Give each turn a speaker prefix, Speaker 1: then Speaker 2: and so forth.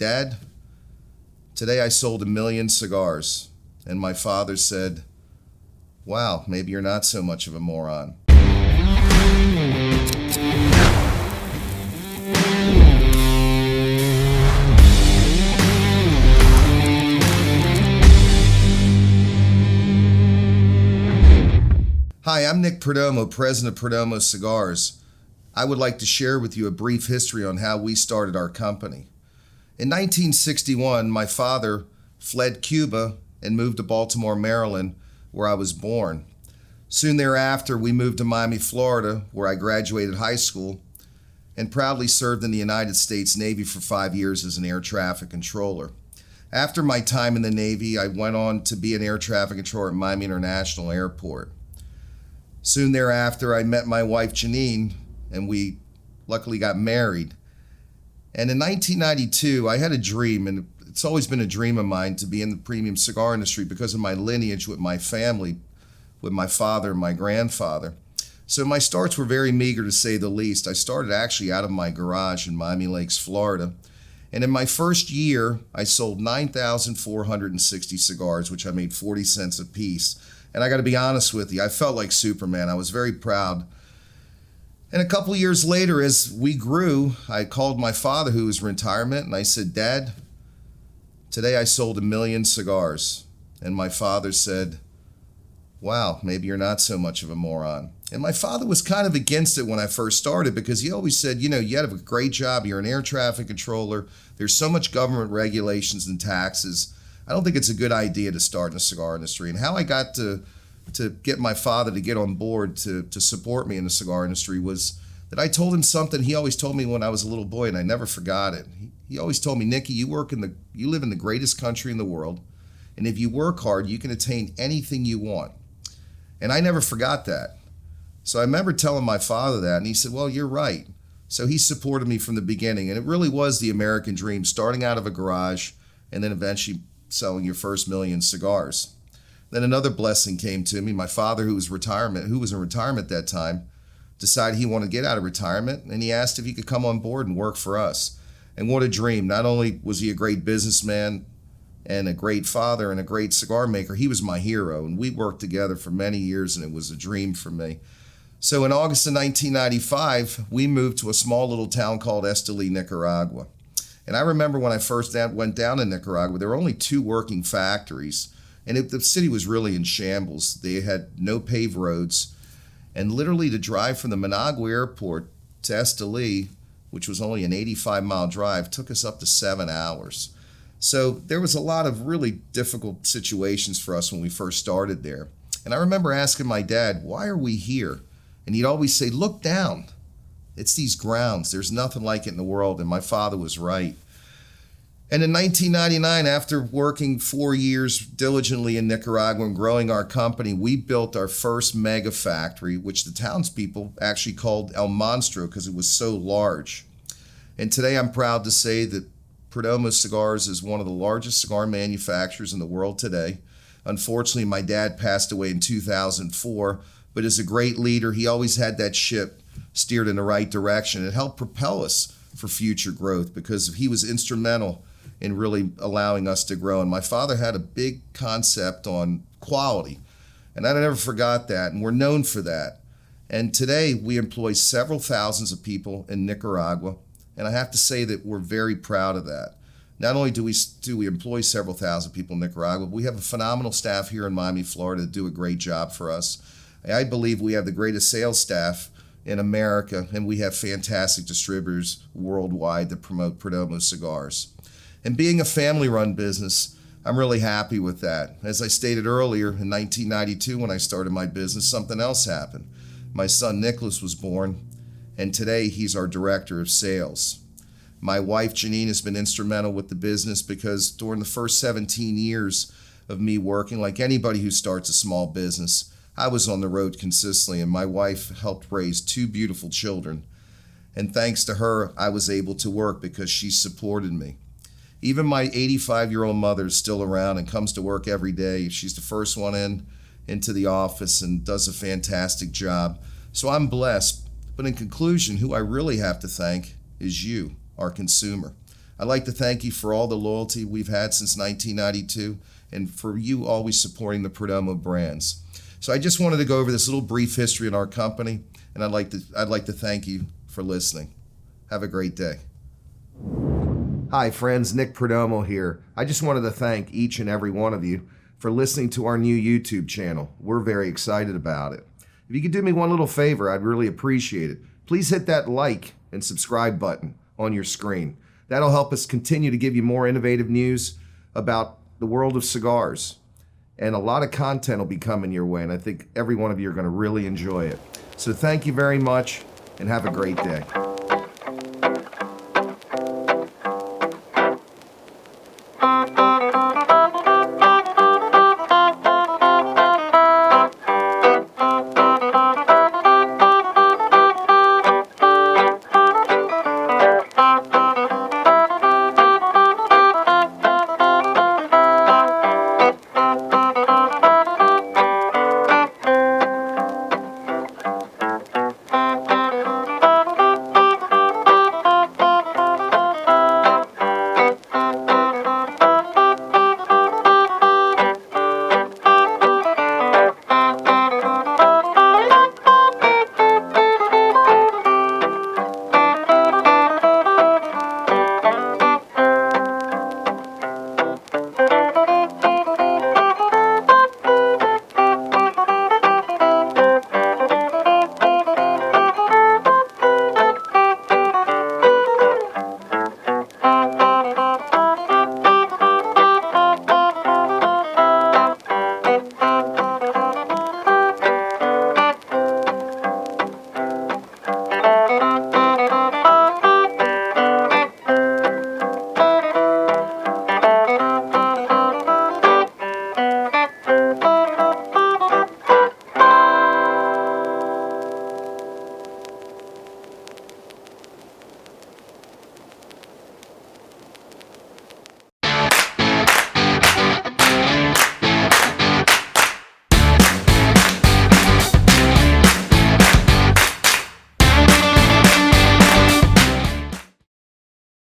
Speaker 1: "Dad, today I sold 1,000,000 cigars." And my father said, "Wow, maybe you're not so much of a moron." Hi, I'm Nick Perdomo, president of Perdomo Cigars. I would like to share with you a brief history on how we started our company. In 1961, my father fled Cuba and moved to Baltimore, Maryland, where I was born. Soon thereafter, we moved to Miami, Florida, where I graduated high school and proudly served in the United States Navy for 5 years as an air traffic controller. After my time in the Navy, I went on to be an air traffic controller at Miami International Airport. Soon thereafter, I met my wife, Janine, and we luckily got married. And in 1992, I had a dream, and it's always been a dream of mine to be in the premium cigar industry because of my lineage with my family, with my father and my grandfather. So my starts were very meager, to say the least. I started actually out of my garage in Miami Lakes, Florida. And in my first year, I sold 9,460 cigars, which I made 40 cents a piece. And I got to be honest with you, I felt like Superman. I was very proud. And a couple years later, as we grew, I called my father, who was in retirement, and I said, "Dad, today I sold 1,000,000 cigars." And my father said, "Wow, maybe you're not so much of a moron." And my father was kind of against it when I first started because he always said, "You have a great job. You're an air traffic controller. There's so much government regulations and taxes. I don't think it's a good idea to start in the cigar industry." And how I got to get my father to get on board to support me in the cigar industry was that I told him something he always told me when I was a little boy, and I never forgot it. He always told me, "Nicky, you live in the greatest country in the world, and if you work hard, you can attain anything you want." And I never forgot that. So I remember telling my father that, and he said, "Well, you're right." So he supported me from the beginning, and it really was the American dream, starting out of a garage and then eventually selling your first 1,000,000 cigars. Then another blessing came to me. My father, who was in retirement at that time, decided he wanted to get out of retirement, and he asked if he could come on board and work for us. And what a dream. Not only was he a great businessman and a great father and a great cigar maker, he was my hero, and we worked together for many years, and it was a dream for me. So in August of 1995, we moved to a small little town called Esteli, Nicaragua. And I remember when I first went down to Nicaragua, there were only 2 working factories, and the city was really in shambles. They had no paved roads, and literally to drive from the Managua airport to Esteli, which was only an 85-mile drive, took us up to 7 hours. So there was a lot of really difficult situations for us when we first started there. And I remember asking my dad, "Why are we here?" And he'd always say, "Look down. It's these grounds. There's nothing like it in the world." And my father was right. And in 1999, after working 4 years diligently in Nicaragua and growing our company, we built our first mega factory, which the townspeople actually called El Monstro because it was so large. And today I'm proud to say that Perdomo Cigars is one of the largest cigar manufacturers in the world today. Unfortunately, my dad passed away in 2004, but as a great leader, he always had that ship steered in the right direction. It helped propel us for future growth because he was instrumental in really allowing us to grow. And my father had a big concept on quality, and I never forgot that, and we're known for that. And today we employ several thousands of people in Nicaragua, and I have to say that we're very proud of that. Not only do we employ several thousand people in Nicaragua, but we have a phenomenal staff here in Miami, Florida, that do a great job for us. I believe we have the greatest sales staff in America, and we have fantastic distributors worldwide that promote Perdomo Cigars. And being a family-run business, I'm really happy with that. As I stated earlier, in 1992 when I started my business, something else happened. My son Nicholas was born, and today he's our director of sales. My wife Janine has been instrumental with the business because during the first 17 years of me working, like anybody who starts a small business, I was on the road consistently, and my wife helped raise 2 beautiful children. And thanks to her, I was able to work because she supported me. Even my 85-year-old mother is still around and comes to work every day. She's the first one into the office and does a fantastic job. So I'm blessed. But in conclusion, who I really have to thank is you, our consumer. I'd like to thank you for all the loyalty we've had since 1992 and for you always supporting the Perdomo brands. So I just wanted to go over this little brief history in our company, and I'd like to thank you for listening. Have a great day. Hi friends, Nick Perdomo here. I just wanted to thank each and every one of you for listening to our new YouTube channel. We're very excited about it. If you could do me one little favor, I'd really appreciate it. Please hit that like and subscribe button on your screen. That'll help us continue to give you more innovative news about the world of cigars. And a lot of content will be coming your way, and I think every one of you are going to really enjoy it. So thank you very much, and have a great day.